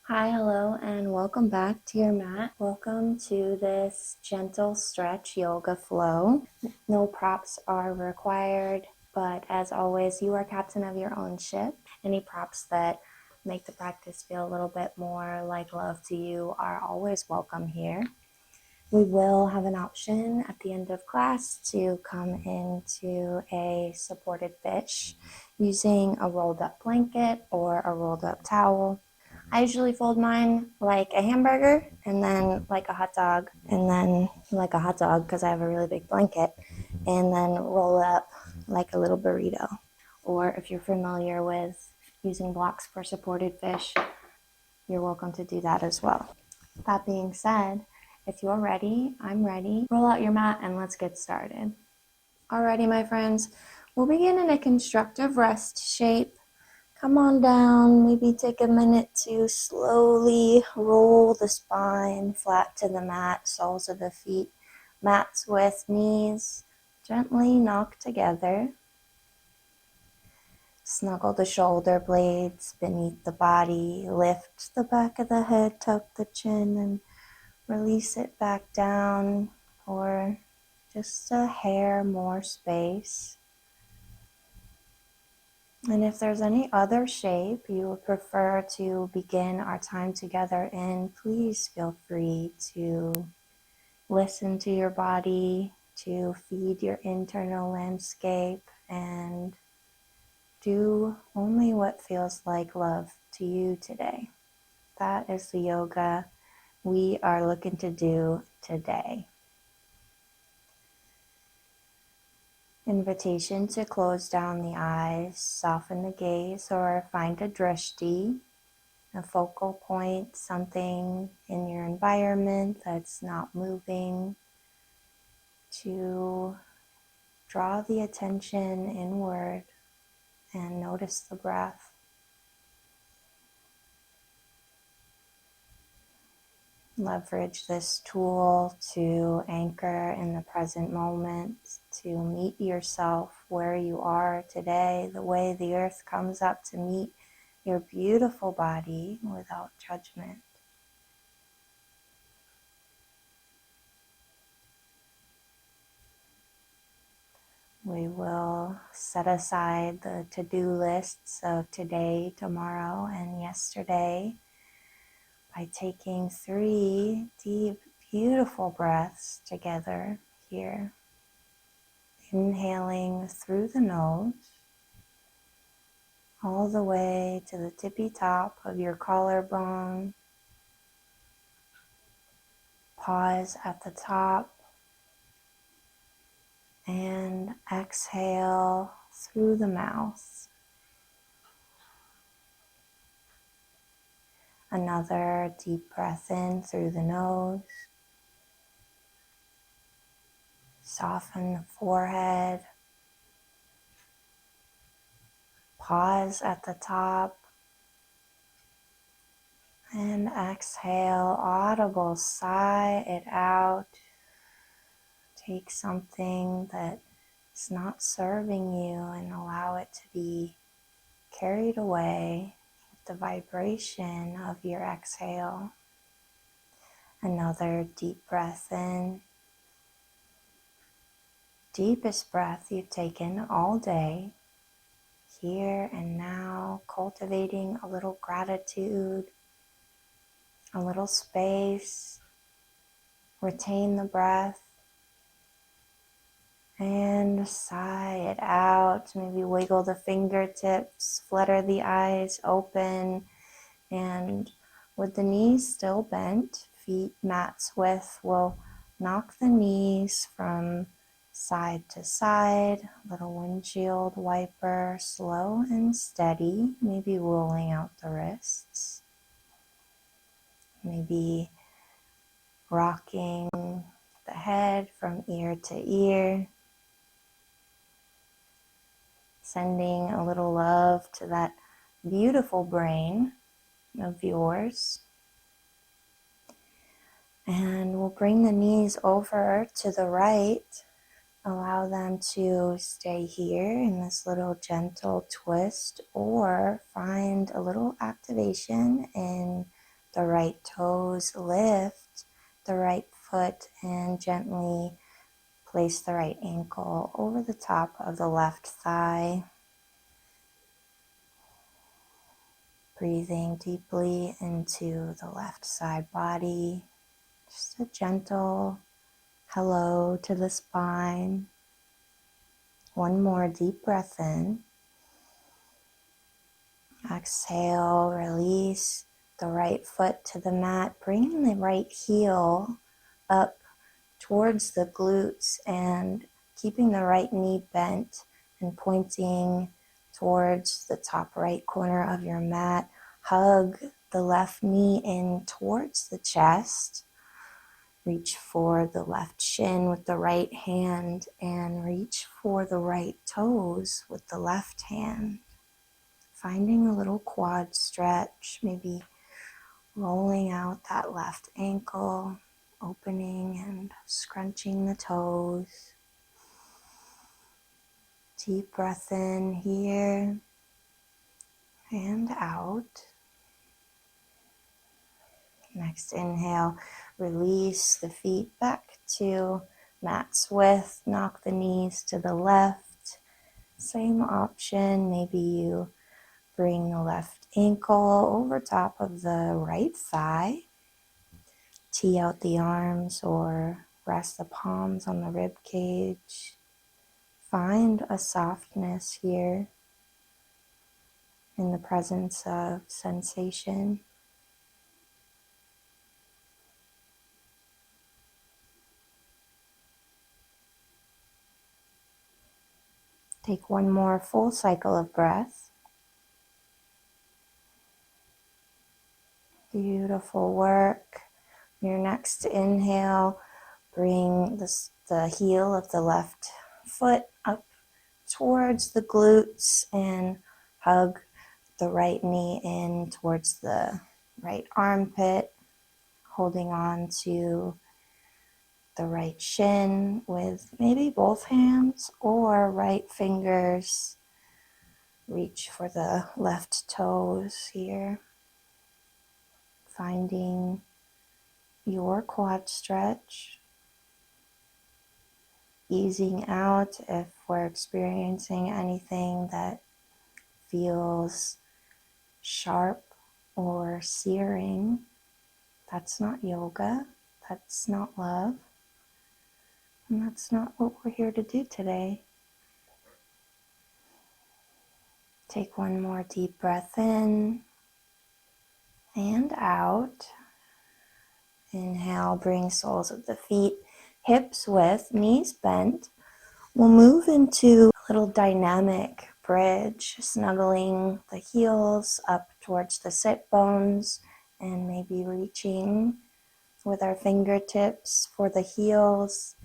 Hi, hello, and welcome back to your mat. Welcome to this gentle stretch yoga flow. No props are required, but as always, you are captain of your own ship. Any props that make the practice feel a little bit more like love to you are always welcome here. We will have an option at the end of class to come into a supported fish using a rolled up blanket or a rolled up towel. I usually fold mine like a hamburger and then like a hot dog and then like a hot dog because I have a really big blanket and then roll up like a little burrito. Or if you're familiar with using blocks for supported fish, you're welcome to do that as well. That being said, if you're ready, I'm ready. Roll out your mat and let's get started. Alrighty, my friends, we'll begin in a constructive rest shape. Come on down, maybe take a minute to slowly roll the spine flat to the mat, soles of the feet, mats with knees gently knocked together. Snuggle the shoulder blades beneath the body, lift the back of the head, tuck the chin, and release it back down for just a hair more space. And if there's any other shape you would prefer to begin our time together in, please feel free to listen to your body, to feed your internal landscape, and do only what feels like love to you today. That is the yoga we are looking to do today. Invitation to close down the eyes, soften the gaze, or find a drishti, a focal point, something in your environment that's not moving, to draw the attention inward and notice the breath. Leverage this tool to anchor in the present moment, to meet yourself where you are today, the way the earth comes up to meet your beautiful body without judgment. We will set aside the to-do lists of today, tomorrow, and yesterday by taking 3 deep, beautiful breaths together here. Inhaling through the nose, all the way to the tippy top of your collarbone. Pause at the top and exhale through the mouth. Another deep breath in through the nose. Soften the forehead. Pause at the top. And exhale, audible, sigh it out. Take something that is not serving you and allow it to be carried away with the vibration of your exhale. Another deep breath in. Deepest breath you've taken all day. Here and now, cultivating a little gratitude, a little space. Retain the breath and sigh it out. Maybe wiggle the fingertips, flutter the eyes open, and with the knees still bent, feet mat's width, we'll knock the knees from side to side, little windshield wiper, slow and steady, maybe rolling out the wrists, maybe rocking the head from ear to ear, sending a little love to that beautiful brain of yours. And we'll bring the knees over to the right. Allow them to stay here in this little gentle twist, or find a little activation in the right toes, lift the right foot, and gently place the right ankle over the top of the left thigh. Breathing deeply into the left side body. Just a gentle hello to the spine. One more deep breath in. Exhale, release the right foot to the mat. Bring the right heel up towards the glutes and keeping the right knee bent and pointing towards the top right corner of your mat. Hug the left knee in towards the chest. Reach for the left shin with the right hand and reach for the right toes with the left hand. Finding a little quad stretch, maybe rolling out that left ankle, opening and scrunching the toes. Deep breath in here and out. Next inhale, release the feet back to mat's width. Knock the knees to the left. Same option, maybe you bring the left ankle over top of the right thigh. Tee out the arms or rest the palms on the rib cage. Find a softness here in the presence of sensation. Take one more full cycle of breath. Beautiful work. Your next inhale, bring the heel of the left foot up towards the glutes and hug the right knee in towards the right armpit, holding on to the right shin with maybe both hands or right fingers. Reach for the left toes here. Finding your quad stretch. Easing out if we're experiencing anything that feels sharp or searing. That's not yoga. That's not love. And that's not what we're here to do today. Take one more deep breath in and out. Inhale, bring soles of the feet hips width, knees bent. We'll move into a little dynamic bridge, snuggling the heels up towards the sit bones and maybe reaching with our fingertips for the heels.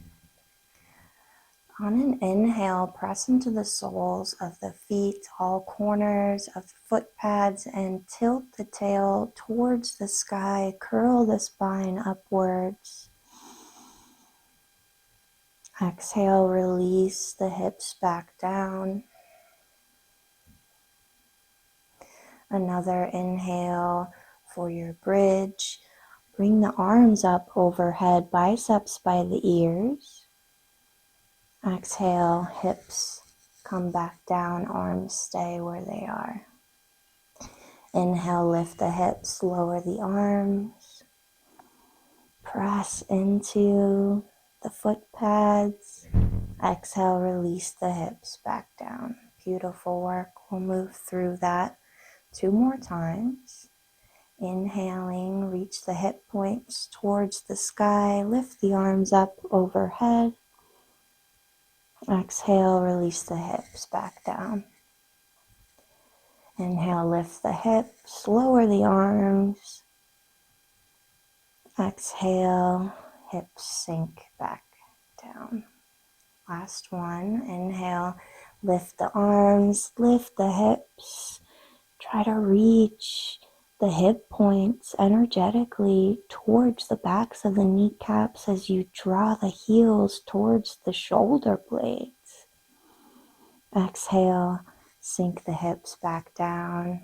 On an inhale, press into the soles of the feet, all corners of the foot pads, and tilt the tail towards the sky. Curl the spine upwards. Exhale, release the hips back down. Another inhale for your bridge. Bring the arms up overhead, biceps by the ears. Exhale, hips come back down, arms stay where they are. Inhale, lift the hips, lower the arms. Press into the foot pads. Exhale, release the hips back down. Beautiful work. We'll move through that 2 more times. Inhaling, reach the hip points towards the sky. Lift the arms up overhead. Exhale, release the hips back down. Inhale, lift the hips, lower the arms. Exhale, hips sink back down. Last one. Inhale, lift the arms, lift the hips. Try to reach the hip points energetically towards the backs of the kneecaps as you draw the heels towards the shoulder blades. Exhale, sink the hips back down.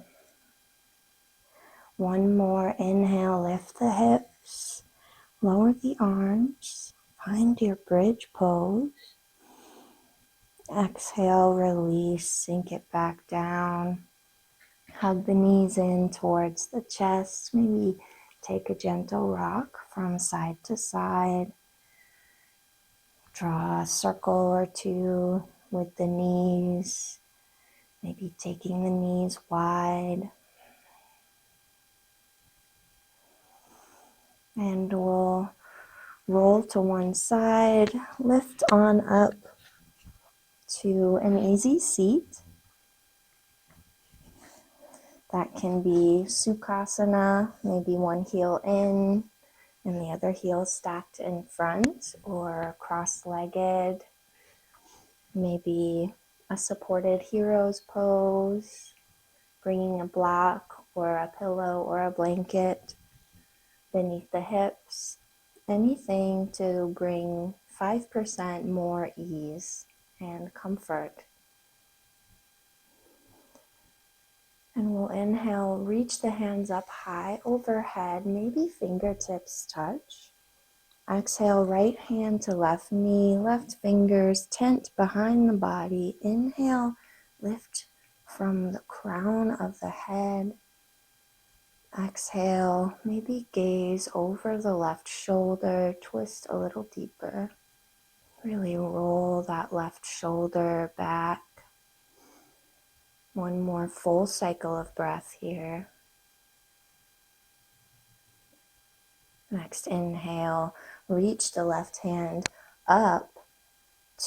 One more inhale, lift the hips, lower the arms, find your bridge pose. Exhale, release, sink it back down. Hug the knees in towards the chest. Maybe take a gentle rock from side to side. Draw a circle or two with the knees. Maybe taking the knees wide. And we'll roll to one side, lift on up to an easy seat. That can be Sukhasana, maybe one heel in and the other heel stacked in front, or cross-legged, maybe a supported hero's pose, bringing a block or a pillow or a blanket beneath the hips, anything to bring 5% more ease and comfort. And we'll inhale, reach the hands up high overhead, maybe fingertips touch. Exhale, right hand to left knee, left fingers tent behind the body. Inhale, lift from the crown of the head. Exhale, maybe gaze over the left shoulder, twist a little deeper. Really roll that left shoulder back. One more full cycle of breath here. Next inhale, reach the left hand up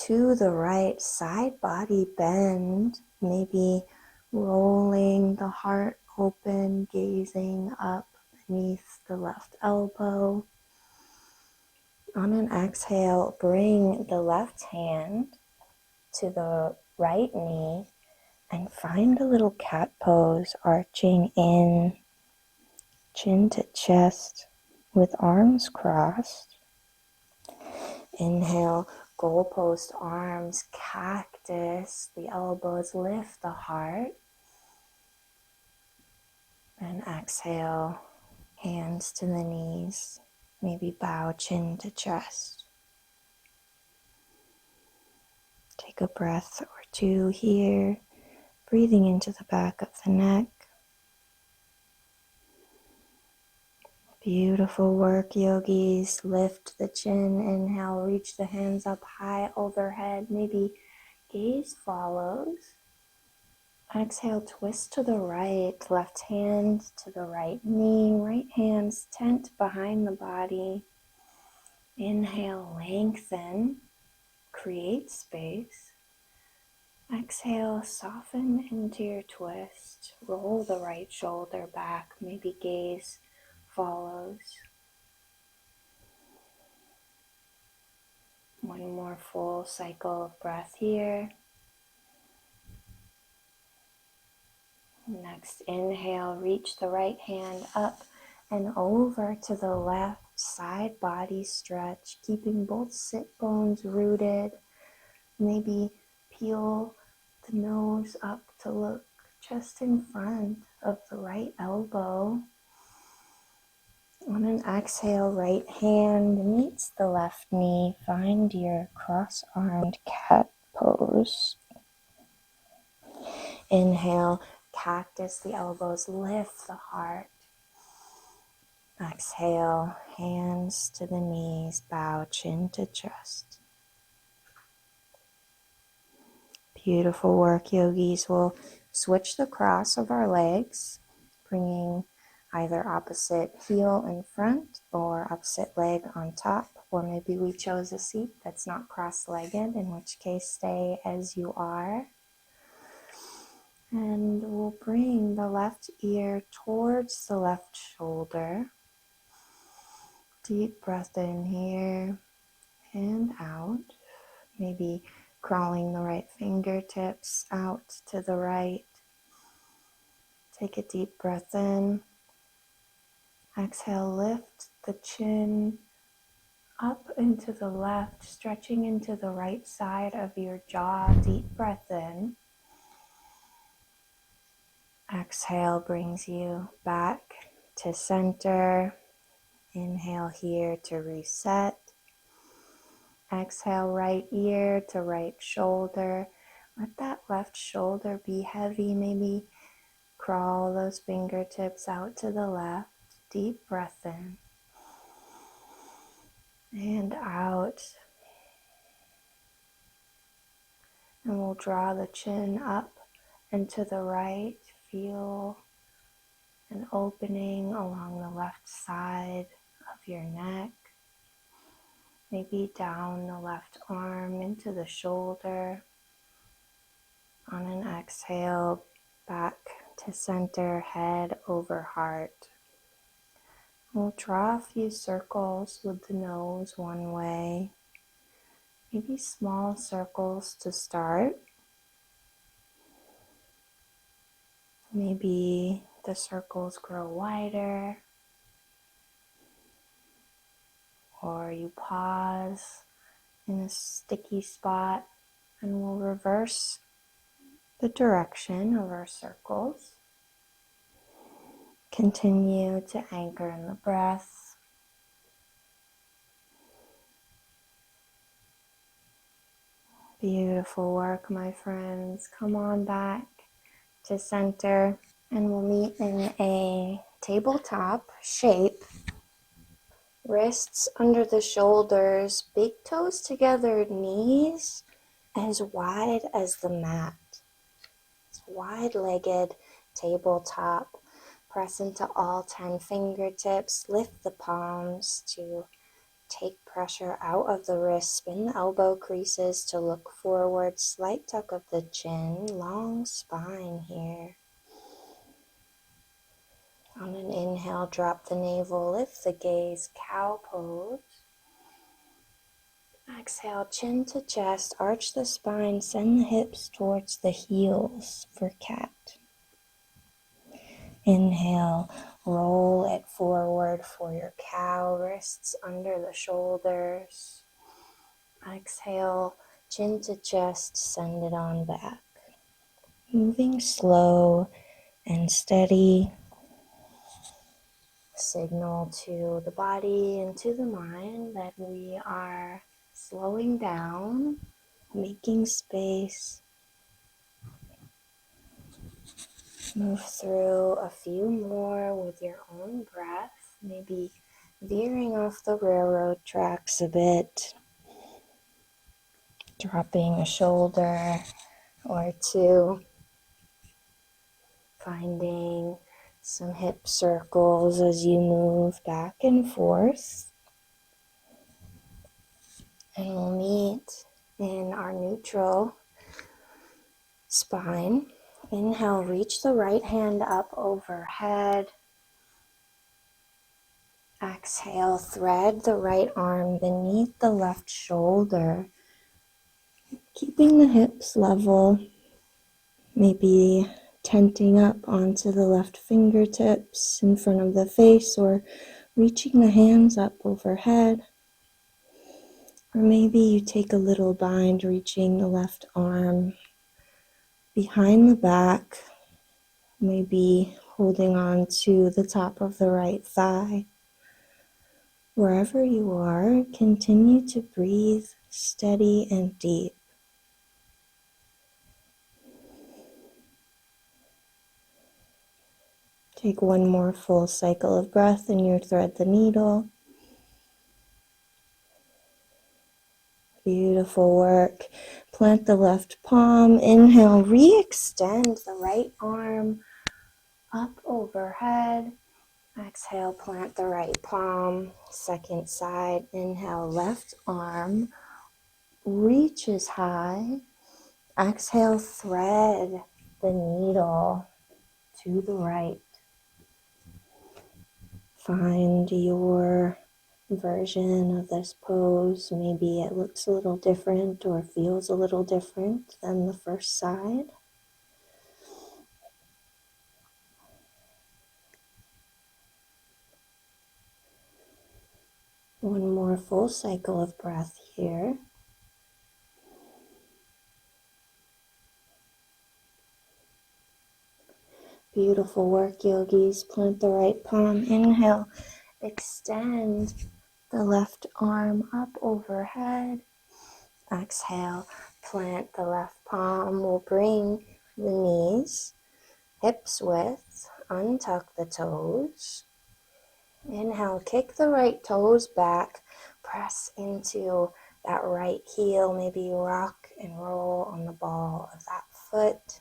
to the right, side body bend, maybe rolling the heart open, gazing up beneath the left elbow. On an exhale, bring the left hand to the right knee and find a little cat pose, arching in, chin to chest with arms crossed. Inhale, goalpost arms, cactus, the elbows lift the heart. And exhale, hands to the knees, maybe bow chin to chest. Take a breath or two here, breathing into the back of the neck. Beautiful work, yogis. Lift the chin, inhale, reach the hands up high overhead, maybe gaze follows. Exhale, twist to the right, left hand to the right knee, right hands tent behind the body. Inhale, lengthen, create space. Exhale, soften into your twist. Roll the right shoulder back, maybe gaze follows. One more full cycle of breath here. Next inhale, reach the right hand up and over to the left, side body stretch, keeping both sit bones rooted. Maybe peel the nose up to look just in front of the right elbow. On an exhale, right hand meets the left knee. Find your cross-armed cat pose. Inhale, cactus, the elbows lift the heart. Exhale, hands to the knees, bow chin to chest. Beautiful work, yogis. We'll switch the cross of our legs, bringing either opposite heel in front or opposite leg on top, or maybe we chose a seat that's not cross-legged, in which case stay as you are. And we'll bring the left ear towards the left shoulder. Deep breath in here and out. Maybe crawling the right fingertips out to the right. Take a deep breath in. Exhale, lift the chin up into the left, stretching into the right side of your jaw. Deep breath in. Exhale brings you back to center. Inhale here to reset. Exhale, right ear to right shoulder. Let that left shoulder be heavy. Maybe crawl those fingertips out to the left. Deep breath in and out. And we'll draw the chin up and to the right. Feel an opening along the left side of your neck. Maybe down the left arm into the shoulder. On an exhale, back to center, head over heart. We'll draw a few circles with the nose one way. Maybe small circles to start. Maybe the circles grow wider. Or you pause in a sticky spot and we'll reverse the direction of our circles. Continue to anchor in the breath. Beautiful work, my friends. Come on back to center and we'll meet in a tabletop shape. Wrists under the shoulders, big toes together, knees as wide as the mat. It's wide-legged tabletop. Press into all 10 fingertips. Lift the palms to take pressure out of the wrist. Spin the elbow creases to look forward. Slight tuck of the chin. Long spine here. On an inhale, drop the navel. Lift the gaze. Cow pose. Exhale, chin to chest. Arch the spine. Send the hips towards the heels for cat. Inhale, roll it forward for your cow, wrists under the shoulders. Exhale, chin to chest, send it on back. Moving slow and steady. Signal to the body and to the mind that we are slowing down, making space. Move through a few more with your own breath, maybe veering off the railroad tracks a bit, dropping a shoulder or two, finding some hip circles as you move back and forth. And we'll meet in our neutral spine. Inhale, reach the right hand up overhead. Exhale, thread the right arm beneath the left shoulder, keeping the hips level, maybe tenting up onto the left fingertips in front of the face or reaching the hands up overhead. Or maybe you take a little bind, reaching the left arm behind the back, maybe holding on to the top of the right thigh. Wherever you are, continue to breathe steady and deep. Take one more full cycle of breath and you thread the needle. Beautiful work. Plant the left palm. Inhale, re-extend the right arm up overhead. Exhale, plant the right palm. Second side. Inhale, left arm reaches high. Exhale, thread the needle to the right. Find your version of this pose. Maybe it looks a little different or feels a little different than the first side. One more full cycle of breath here. Beautiful work, yogis. Plant the right palm. Inhale. Extend the left arm up overhead. Exhale. Plant the left palm. We'll bring the knees hips width. Untuck the toes. Inhale. Kick the right toes back. Press into that right heel. Maybe rock and roll on the ball of that foot.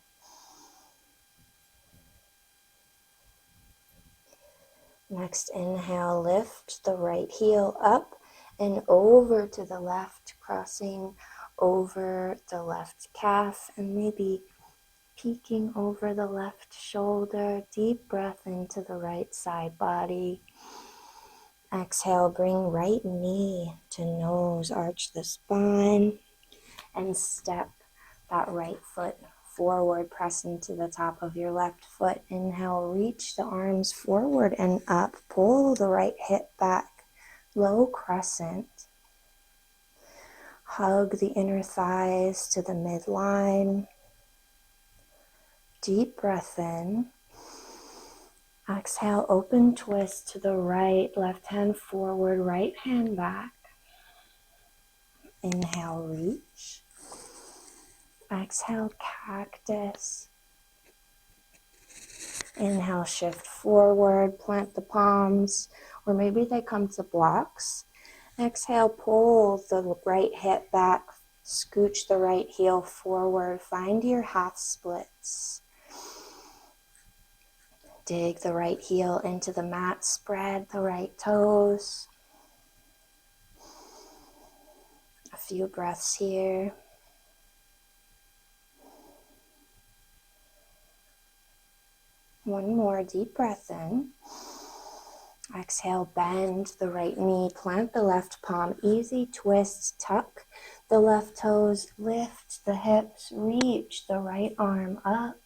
Next inhale, lift the right heel up and over to the left, crossing over the left calf and maybe peeking over the left shoulder. Deep breath into the right side body. Exhale, bring right knee to nose, arch the spine, and step that right foot forward, press into the top of your left foot. Inhale, reach the arms forward and up. Pull the right hip back, low crescent. Hug the inner thighs to the midline. Deep breath in. Exhale, open twist to the right, left hand forward, right hand back. Inhale, reach. Exhale, cactus. Inhale, shift forward, plant the palms, or maybe they come to blocks. Exhale, pull the right hip back, scooch the right heel forward, find your half splits. Dig the right heel into the mat, spread the right toes. A few breaths here. One more deep breath in. Exhale, bend the right knee, plant the left palm, easy twist, tuck the left toes, lift the hips, reach the right arm up.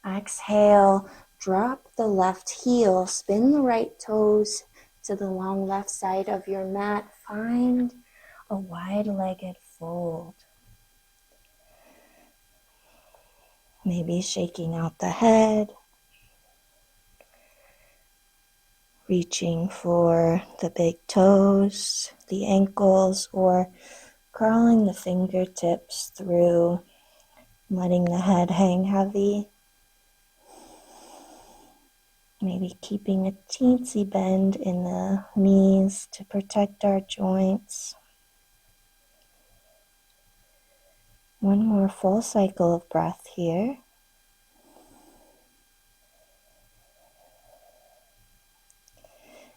Exhale, drop the left heel, spin the right toes to the long left side of your mat. Find a wide-legged fold. Maybe shaking out the head, reaching for the big toes, the ankles, or curling the fingertips through, letting the head hang heavy. Maybe keeping a teensy bend in the knees to protect our joints. One more full cycle of breath here.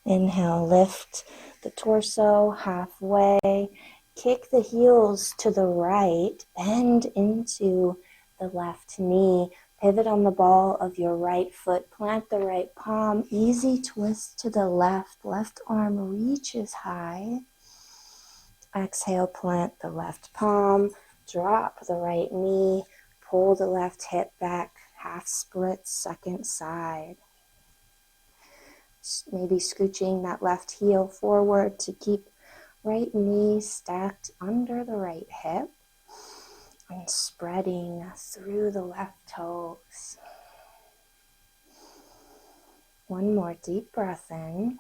Inhale, lift the torso halfway. Kick the heels to the right. Bend into the left knee. Pivot on the ball of your right foot. Plant the right palm. Easy twist to the left. Left arm reaches high. Exhale, plant the left palm. Drop the right knee. Pull the left hip back. Half split, second side. Maybe scooching that left heel forward to keep right knee stacked under the right hip and spreading through the left toes. One more deep breath in.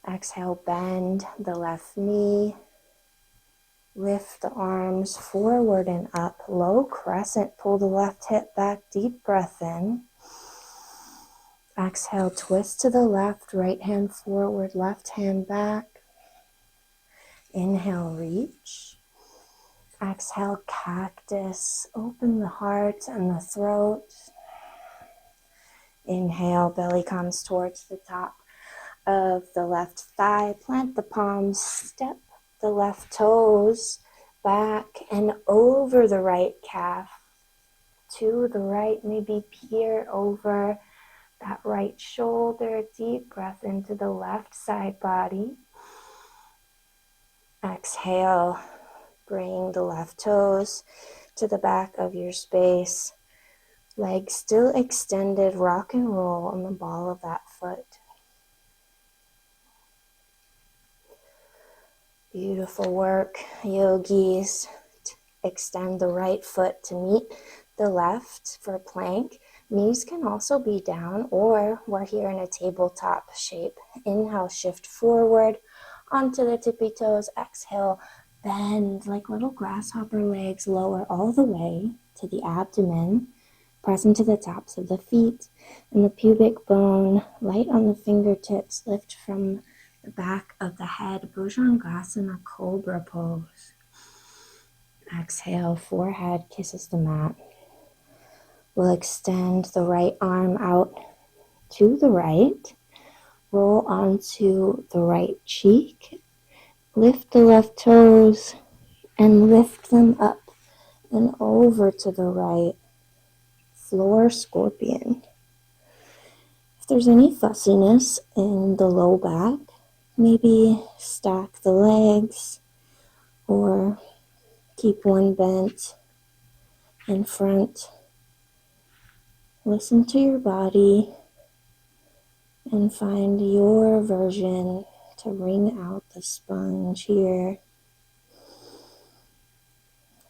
Exhale, bend the left knee. Lift the arms forward and up. Low crescent, pull the left hip back. Deep breath in. Exhale, twist to the left, right hand forward, left hand back. Inhale, reach. Exhale, cactus. Open the heart and the throat. Inhale, belly comes towards the top of the left thigh. Plant the palms, step the left toes back and over the right calf. To the right, maybe peer over that right shoulder. Deep breath into the left side body. Exhale, bring the left toes to the back of your space. Legs still extended, rock and roll on the ball of that foot. Beautiful work, yogis. Extend the right foot to meet the left for plank. Knees can also be down, or we're here in a tabletop shape. Inhale, shift forward onto the tippy toes. Exhale, bend like little grasshopper legs, lower all the way to the abdomen. Press into the tops of the feet and the pubic bone. Light on the fingertips. Lift from the back of the head. Bhujangasana, cobra pose. Exhale, forehead kisses the mat. We'll extend the right arm out to the right. Roll onto the right cheek. Lift the left toes and lift them up and over to the right. Floor scorpion. If there's any fussiness in the low back, maybe stack the legs or keep one bent in front. Listen to your body and find your version to wring out the sponge here.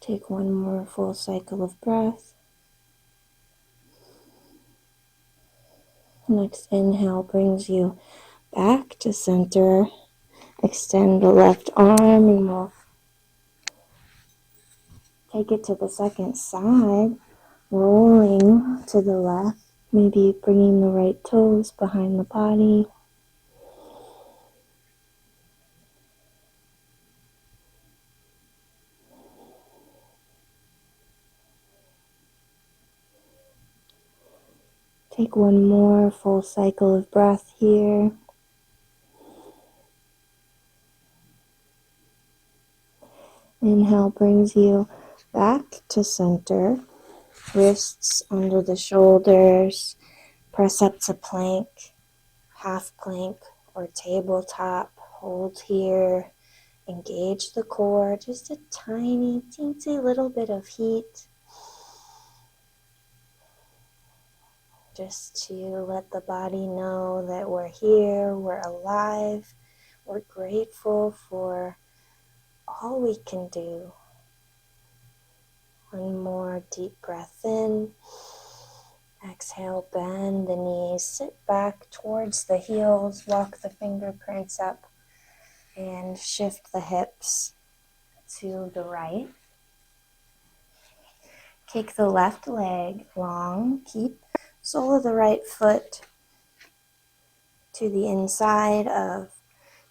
Take one more full cycle of breath. Next inhale brings you back to center. Extend the left arm and we'll take it to the second side, rolling to the left, maybe bringing the right toes behind the body. Take one more full cycle of breath here. Inhale brings you back to center. Wrists under the shoulders. Press up to plank, half plank, or tabletop. Hold here. Engage the core. Just a tiny, teensy little bit of heat. Just to let the body know that we're here, we're alive, we're grateful for all we can do. One more deep breath in. Exhale, bend the knees, sit back towards the heels, walk the fingerprints up, and shift the hips to the right. Kick the left leg long, keep sole of the right foot to the inside of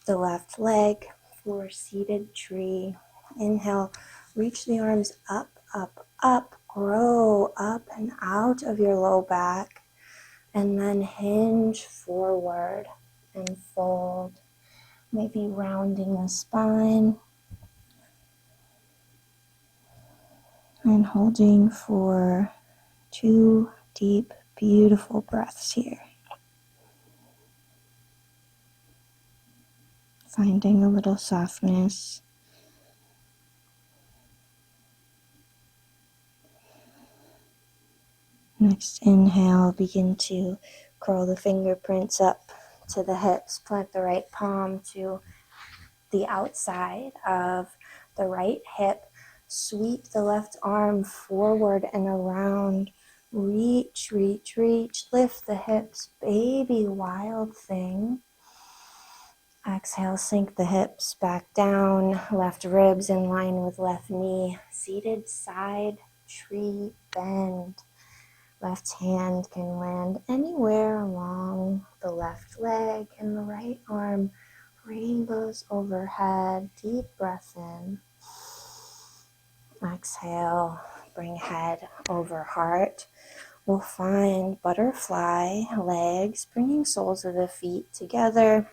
the left leg for seated tree. Inhale, reach the arms up, up, up, grow up and out of your low back, and then hinge forward and fold, maybe rounding the spine and holding for 2 deep, beautiful breaths here. Finding a little softness. Next inhale, begin to curl the fingerprints up to the hips. Plant the right palm to the outside of the right hip. Sweep the left arm forward and around. Reach, reach, reach. Lift the hips. Baby wild thing. Exhale, sink the hips back down. Left ribs in line with left knee. Seated side tree bend. Left hand can land anywhere along the left leg and the right arm. Rainbows overhead. Deep breath in. Exhale, bring head over heart. We'll find butterfly legs, bringing soles of the feet together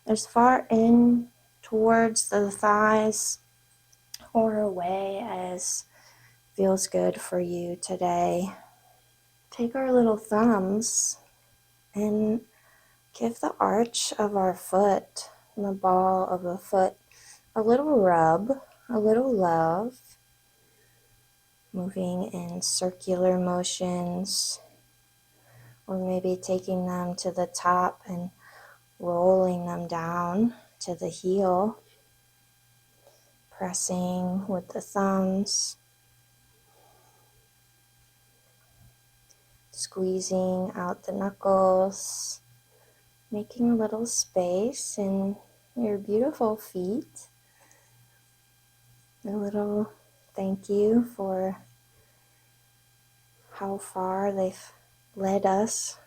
as far in towards the thighs or away as feels good for you today. Take our little thumbs and give the arch of our foot and the ball of the foot a little rub, a little love, moving in circular motions, or maybe taking them to the top and rolling them down to the heel, pressing with the thumbs. squeezing out the knuckles, making a little space in your beautiful feet. A little thank you for how far they've led us.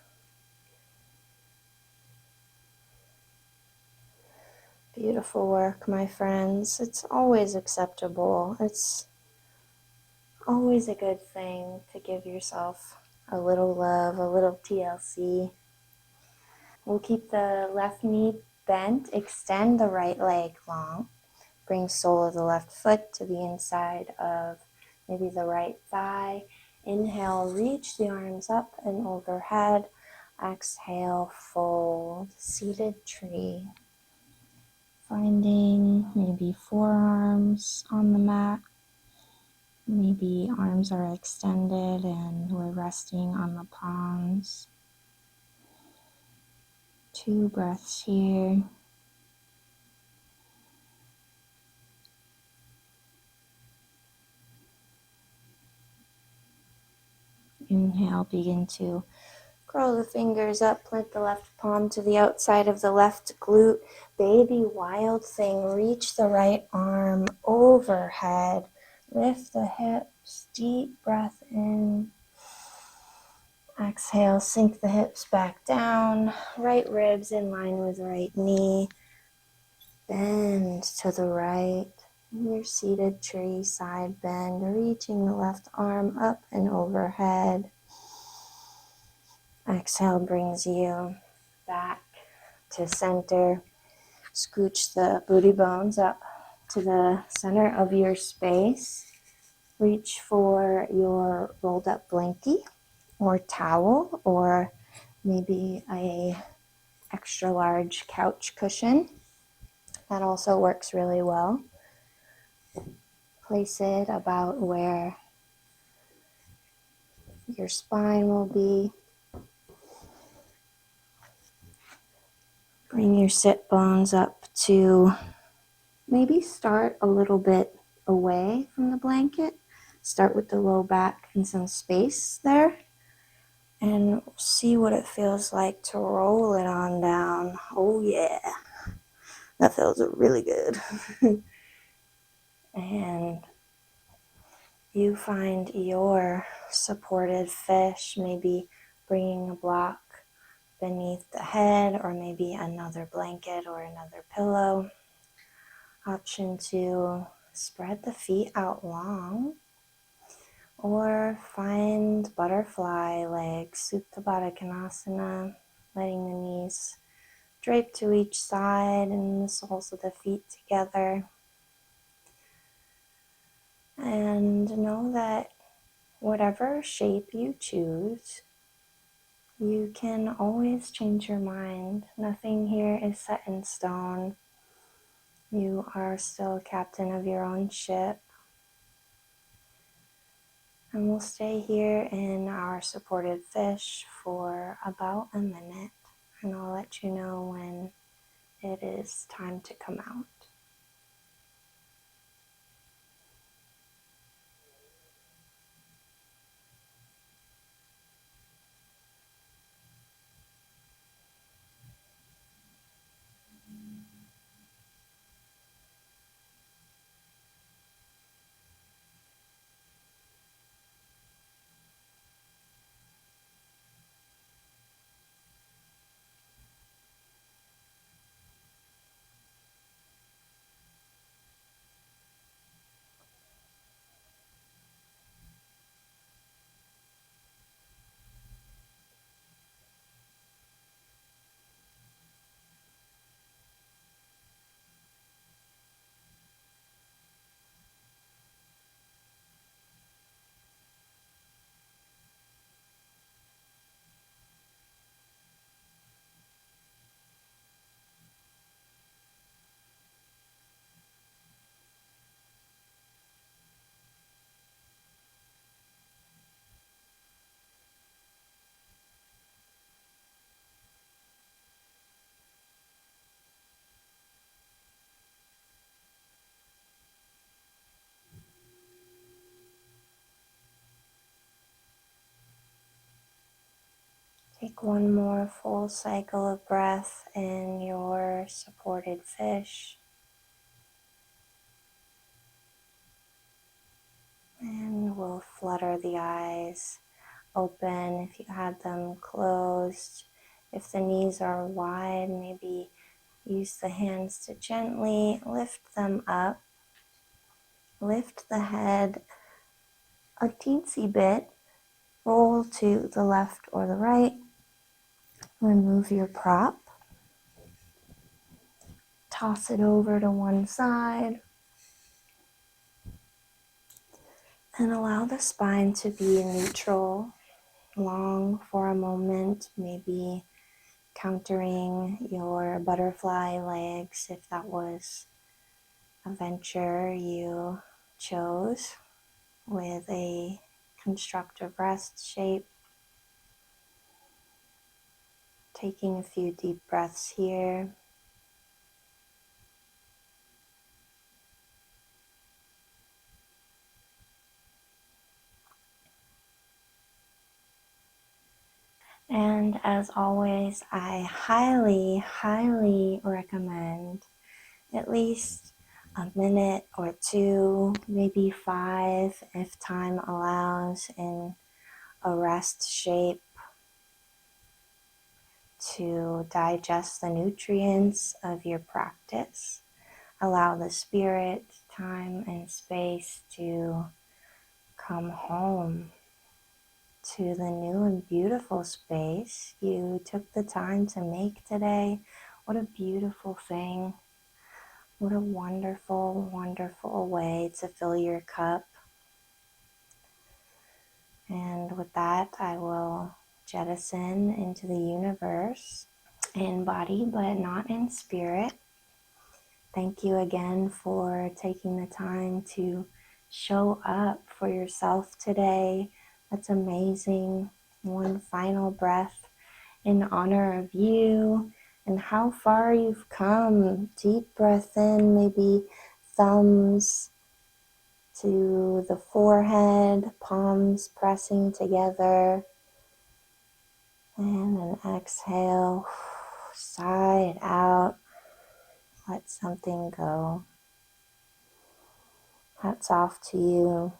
Beautiful work, my friends. It's always acceptable. It's always a good thing to give yourself a little love, a little TLC. We'll keep the left knee bent, extend the right leg long. Bring sole of the left foot to the inside of maybe the right thigh. Inhale, reach the arms up and overhead. Exhale, fold, seated tree. Finding maybe forearms on the mat. Maybe arms are extended and we're resting on the palms. 2 breaths here. Inhale, begin to curl the fingers up, plant the left palm to the outside of the left glute. Baby wild thing, reach the right arm overhead. Lift the hips, deep breath in. Exhale, sink the hips back down. Right ribs in line with right knee. Bend to the right. Your seated tree, side bend, reaching the left arm up and overhead. Exhale brings you back to center. Scooch the booty bones up to the center of your space. Reach for your rolled up blankie or towel or maybe a extra large couch cushion. That also works really well. Place it about where your spine will be. Bring your sit bones up to maybe start a little bit away from the blanket. Start with the low back and some space there. And see what it feels like to roll it on down. Oh yeah, that feels really good. And you find your supported fish, maybe bringing a block beneath the head or maybe another blanket or another pillow. Option to spread the feet out long or find butterfly legs, Supta Baddha Konasana, letting the knees drape to each side and the soles of the feet together. And know that whatever shape you choose, you can always change your mind. Nothing here is set in stone. You are still captain of your own ship. And we'll stay here in our supported fish for about a minute. And I'll let you know when it is time to come out. Take one more full cycle of breath in your supported fish. And we'll flutter the eyes open if you had them closed. If the knees are wide, maybe use the hands to gently lift them up. Lift the head a teensy bit. Roll to the left or the right. Remove your prop. Toss it over to one side. And allow the spine to be neutral, long for a moment, maybe countering your butterfly legs if that was a venture you chose, with a constructive rest shape. Taking a few deep breaths here. And as always, I highly, highly recommend at least a minute or two, maybe 5 if time allows, in a rest shape to digest the nutrients of your practice. Allow the spirit, time, and space to come home to the new and beautiful space you took the time to make today. What a beautiful thing. What a wonderful, wonderful way to fill your cup. And with that, I will jettison into the universe in body, but not in spirit. Thank you again for taking the time to show up for yourself today. That's amazing. One final breath in honor of you and how far you've come. Deep breath in, maybe thumbs to the forehead, palms pressing together. And an exhale, sigh it out. Let something go. Hats off to you.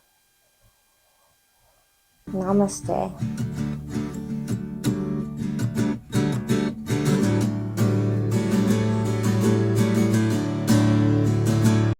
Namaste.